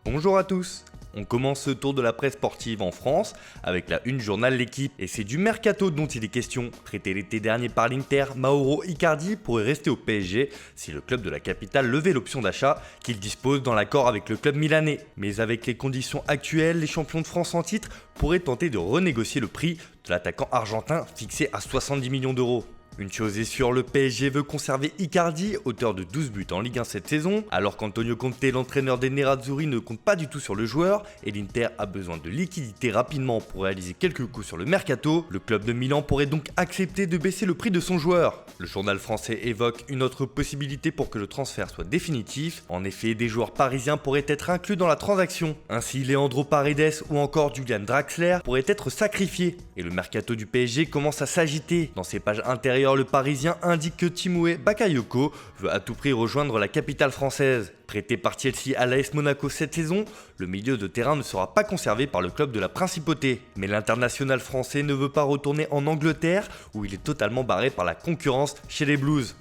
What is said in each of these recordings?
Bonjour à tous. On commence ce tour de la presse sportive en France avec la une journal L'Équipe et c'est du mercato dont il est question. Prêté l'été dernier par l'Inter, Mauro Icardi pourrait rester au PSG si le club de la capitale levait l'option d'achat qu'il dispose dans l'accord avec le club milanais. Mais avec les conditions actuelles, les champions de France en titre pourraient tenter de renégocier le prix de l'attaquant argentin fixé à 70 millions d'euros. Une chose est sûre, le PSG veut conserver Icardi, auteur de 12 buts en Ligue 1 cette saison, alors qu'Antonio Conte, l'entraîneur des Nerazzurri, ne compte pas du tout sur le joueur et l'Inter a besoin de liquidité rapidement pour réaliser quelques coups sur le mercato. Le club de Milan pourrait donc accepter de baisser le prix de son joueur. Le journal français évoque une autre possibilité pour que le transfert soit définitif. En effet, des joueurs parisiens pourraient être inclus dans la transaction. Ainsi, Leandro Paredes ou encore Julian Draxler pourraient être sacrifiés. Et le mercato du PSG commence à s'agiter. Dans ses pages intérieures, le Parisien indique que Timoué Bakayoko veut à tout prix rejoindre la capitale française. Prêté par Chelsea à l'AS Monaco cette saison, le milieu de terrain ne sera pas conservé par le club de la Principauté. Mais l'international français ne veut pas retourner en Angleterre où il est totalement barré par la concurrence chez les Blues.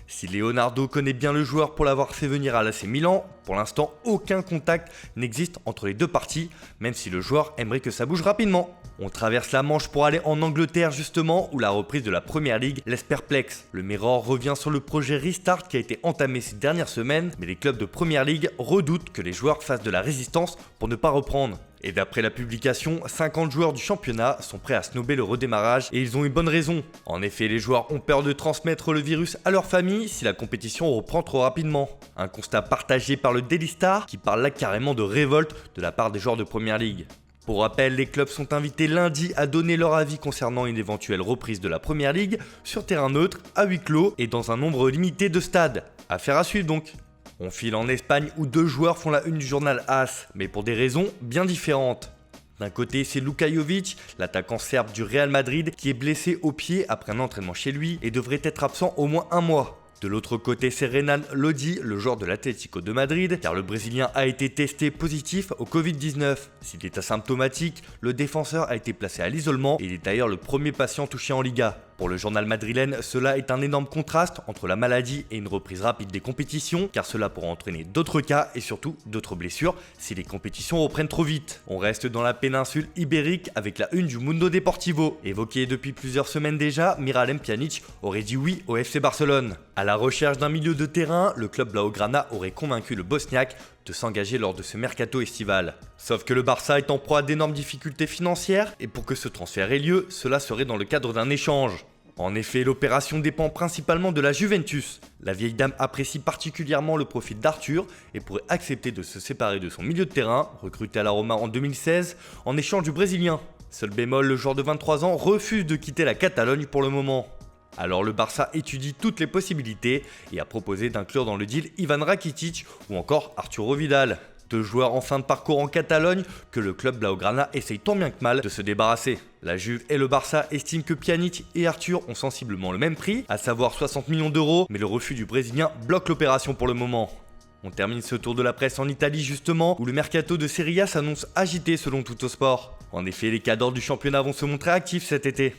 Si Leonardo connaît bien le joueur pour l'avoir fait venir à l'AC Milan, pour l'instant aucun contact n'existe entre les deux parties, même si le joueur aimerait que ça bouge rapidement. On traverse la Manche pour aller en Angleterre justement, où la reprise de la Première Ligue laisse perplexe. Le Mirror revient sur le projet Restart qui a été entamé ces dernières semaines, mais les clubs de Première Ligue redoutent que les joueurs fassent de la résistance pour ne pas reprendre. Et d'après la publication, 50 joueurs du championnat sont prêts à snober le redémarrage et ils ont une bonne raison. En effet, les joueurs ont peur de transmettre le virus à leur famille si la compétition reprend trop rapidement. Un constat partagé par le Daily Star qui parle là carrément de révolte de la part des joueurs de Première Ligue. Pour rappel, les clubs sont invités lundi à donner leur avis concernant une éventuelle reprise de la Première Ligue sur terrain neutre, à huis clos et dans un nombre limité de stades. Affaire à suivre donc. On file en Espagne où deux joueurs font la une du journal AS, mais pour des raisons bien différentes. D'un côté, c'est Luka Jovic, l'attaquant serbe du Real Madrid, qui est blessé au pied après un entraînement chez lui et devrait être absent au moins un mois. De l'autre côté, c'est Renan Lodi, le joueur de l'Atlético de Madrid, car le Brésilien a été testé positif au Covid-19. S'il est asymptomatique, le défenseur a été placé à l'isolement et il est d'ailleurs le premier patient touché en Liga. Pour le journal madrilène, cela est un énorme contraste entre la maladie et une reprise rapide des compétitions, car cela pourra entraîner d'autres cas et surtout d'autres blessures si les compétitions reprennent trop vite. On reste dans la péninsule ibérique avec la une du Mundo Deportivo. Évoqué depuis plusieurs semaines déjà, Miralem Pjanic aurait dit oui au FC Barcelone. À la recherche d'un milieu de terrain, le club Blaugrana aurait convaincu le Bosniaque de s'engager lors de ce mercato estival. Sauf que le Barça est en proie à d'énormes difficultés financières et pour que ce transfert ait lieu, cela serait dans le cadre d'un échange. En effet, l'opération dépend principalement de la Juventus. La vieille dame apprécie particulièrement le profil d'Arthur et pourrait accepter de se séparer de son milieu de terrain, recruté à la Roma en 2016, en échange du Brésilien. Seul bémol, le joueur de 23 ans refuse de quitter la Catalogne pour le moment. Alors le Barça étudie toutes les possibilités et a proposé d'inclure dans le deal Ivan Rakitic ou encore Arturo Vidal. Deux joueurs en fin de parcours en Catalogne que le club Blaugrana essaye tant bien que mal de se débarrasser. La Juve et le Barça estiment que Pjanic et Arthur ont sensiblement le même prix, à savoir 60 millions d'euros, mais le refus du Brésilien bloque l'opération pour le moment. On termine ce tour de la presse en Italie justement, où le mercato de Serie A s'annonce agité selon Tuttosport. En effet, les cadors du championnat vont se montrer actifs cet été.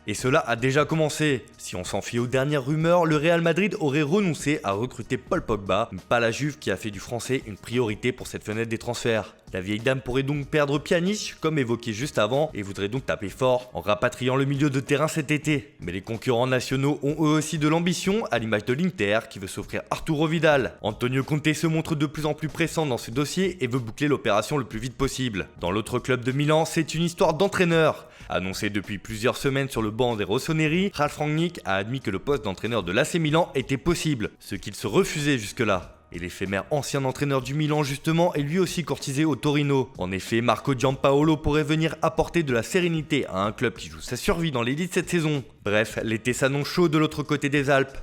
Et cela a déjà commencé. Si on s'en fie aux dernières rumeurs, le Real Madrid aurait renoncé à recruter Paul Pogba, mais pas la Juve qui a fait du français une priorité pour cette fenêtre des transferts. La vieille dame pourrait donc perdre Pjanic, comme évoqué juste avant, et voudrait donc taper fort en rapatriant le milieu de terrain cet été. Mais les concurrents nationaux ont eux aussi de l'ambition, à l'image de l'Inter qui veut s'offrir Arturo Vidal. Antonio Conte se montre de plus en plus pressant dans ce dossier et veut boucler l'opération le plus vite possible. Dans l'autre club de Milan, c'est une histoire d'entraîneur. Annoncé depuis plusieurs semaines sur le banc des Rossoneri, Ralf Rangnick a admis que le poste d'entraîneur de l'AC Milan était possible, ce qu'il se refusait jusque-là. Et l'éphémère ancien entraîneur du Milan justement est lui aussi courtisé au Torino. En effet, Marco Giampaolo pourrait venir apporter de la sérénité à un club qui joue sa survie dans l'élite cette saison. Bref, l'été s'annonce chaud de l'autre côté des Alpes.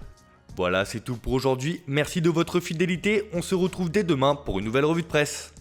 Voilà, c'est tout pour aujourd'hui. Merci de votre fidélité, on se retrouve dès demain pour une nouvelle revue de presse.